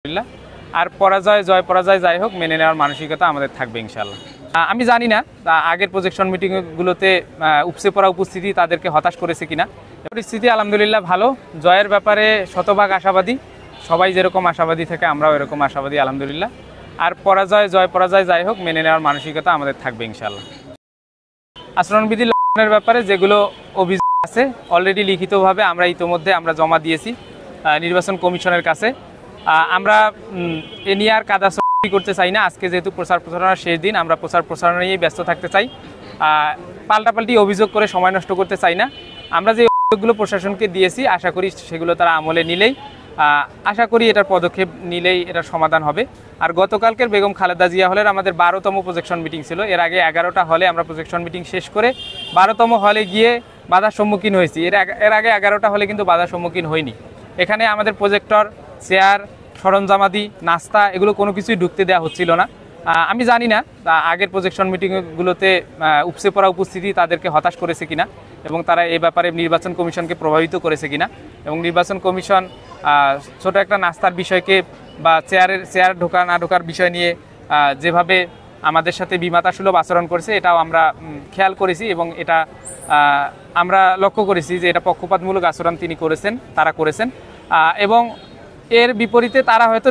আলহামদুলিল্লাহ। আর পরাজয় জয় পরাজয় যাই হোক মেনে নেওয়ার মানসিকতা আমাদের থাকবে ইনশাআল্লাহ। আমি জানি না আগের প্রজেকশন মিটিংগুলোতে উপচে পড়া উপস্থিতি তাদেরকে হতাশ করেছে কিনা। পরিস্থিতি আলহামদুলিল্লাহ ভালো, জয়ের ব্যাপারে শতভাগ আশাবাদী। সবাই যেরকম আশাবাদী থাকে আমরাও এরকম আশাবাদী আলহামদুলিল্লাহ। আর পরাজয় জয় পরাজয় যাই হোক মেনে নেওয়ার মানসিকতা আমাদের থাকবে ইনশাআল্লাহ। আচরণবিধি লঙ্ঘনের ব্যাপারে যেগুলো অভিযোগ আছে অলরেডি লিখিতভাবে আমরা ইতোমধ্যে জমা দিয়েছি নির্বাচন কমিশনের কাছে। আমরা এ নিয়ে আর কাদা করতে চাই না। আজকে যেহেতু প্রচার প্রচারণার শেষ দিন, আমরা প্রচার প্রচারণা নিয়েই ব্যস্ত থাকতে চাই। পাল্টাপাল্টি অভিযোগ করে সময় নষ্ট করতে চাই না। আমরা যে অভিযোগগুলো প্রশাসনকে দিয়েছি আশা করি সেগুলো তারা আমলে নিলেই আশা করি এটার পদক্ষেপ নিলেই এটার সমাধান হবে। আর গতকালকের বেগম খালেদা জিয়া হলের আমাদের 12তম প্রজেকশন মিটিং ছিল। এর আগে 11টা হলে আমরা প্রজেকশন মিটিং শেষ করে 12তম হলে গিয়ে বাধার সম্মুখীন হয়েছি। এর আগে 11টা হলে কিন্তু বাধার সম্মুখীন হয়নি। এখানে আমাদের প্রজেক্টর, চেয়ার, সরঞ্জামাদি, নাস্তা এগুলো কোনো কিছুই ঢুকতে দেওয়া হচ্ছিল না। আমি জানি না আগের প্রজেকশন মিটিংগুলোতে উপচে পড়া উপস্থিতি তাদেরকে হতাশ করেছে কিনা এবং তারা এই ব্যাপারে নির্বাচন কমিশনকে প্রভাবিত করেছে কিনা। এবং নির্বাচন কমিশন ছোট একটা নাস্তার বিষয়কে বা চেয়ার ঢোকা না ঢোকার বিষয় নিয়ে যেভাবে আমাদের সাথে বিমাতাসুলভ আচরণ করেছে এটাও আমরা খেয়াল করেছি এবং এটা আমরা লক্ষ্য করেছি যে এটা পক্ষপাতমূলক আচরণ তারা করেছেন। এবং এর বিপরীতে তারা হয়তো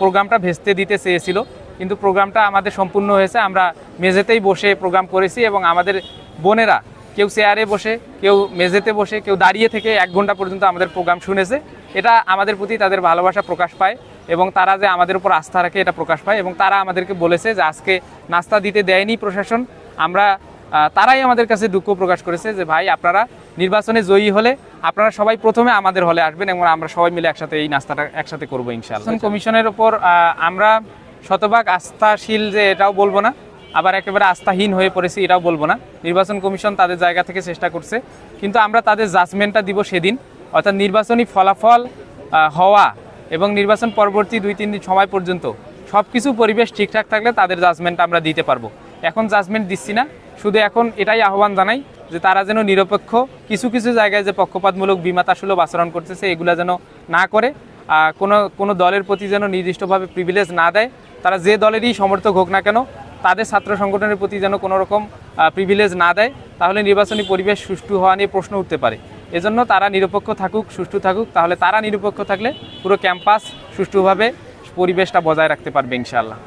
প্রোগ্রামটা ভেস্তে দিতে চেয়েছিল, কিন্তু প্রোগ্রামটা আমাদের সম্পূর্ণ হয়েছে। আমরা মেঝেতেই বসে প্রোগ্রাম করেছি এবং আমাদের বোনেরা কেউ চেয়ারে বসে, কেউ মেঝেতে বসে, কেউ দাঁড়িয়ে থেকে 1 ঘন্টা পর্যন্ত আমাদের প্রোগ্রাম শুনেছে। এটা আমাদের প্রতি তাদের ভালোবাসা প্রকাশ পায় এবং তারা যে আমাদের উপর আস্থা রাখে এটা প্রকাশ পায়। এবং তারা আমাদেরকে বলেছে যে আজকে নাস্তা দিতে দেয়নি প্রশাসন, তারাই আমাদের কাছে দুঃখ প্রকাশ করেছে যে ভাই আপনারা নির্বাচনে জয়ী হলে আপনারা সবাই প্রথমে আমাদের হলে আসবেন এবং আমরা সবাই মিলে একসাথে এই নাস্তাটা একসাথে করবো ইনশাআল্লাহ। কমিশনের ওপর আমরা শতভাগ আস্থাশীল যে এটাও বলবো না, আবার একেবারে আস্থাহীন হয়ে পড়েছি এটাও বলবো না। নির্বাচন কমিশন তাদের জায়গা থেকে চেষ্টা করছে, কিন্তু আমরা তাদের জাজমেন্টটা দিব সেদিন, অর্থাৎ নির্বাচনী ফলাফল হওয়া এবং নির্বাচন পরবর্তী 2-3 দিন সময় পর্যন্ত সব কিছু পরিবেশ ঠিকঠাক থাকলে তাদের জাজমেন্ট আমরা দিতে পারবো। এখন জাজমেন্ট দিচ্ছি না, শুধু এখন এটাই আহ্বান জানাই যে তারা যেন নিরপেক্ষ, কিছু কিছু জায়গায় যে পক্ষপাতমূলক বিমাতাসুলভ আচরণ করতেছে এগুলো যেন না করে, কোনো দলের প্রতি যেন নির্দিষ্টভাবে প্রিভিলেজ না দেয়। তারা যে দলেরই সমর্থক হোক না কেন তাদের ছাত্র সংগঠনের প্রতি যেন কোনো রকম প্রিভিলেজ না দেয়, তাহলে নির্বাচনী পরিবেশ সুষ্ঠু হওয়া নিয়ে প্রশ্ন উঠতে পারে। এজন্য তারা নিরপেক্ষ থাকুক, সুষ্ঠু থাকুক, তাহলে তারা নিরপেক্ষ থাকলে পুরো ক্যাম্পাস সুষ্ঠুভাবে পরিবেশটা বজায় রাখতে পারবে ইনশাআল্লাহ।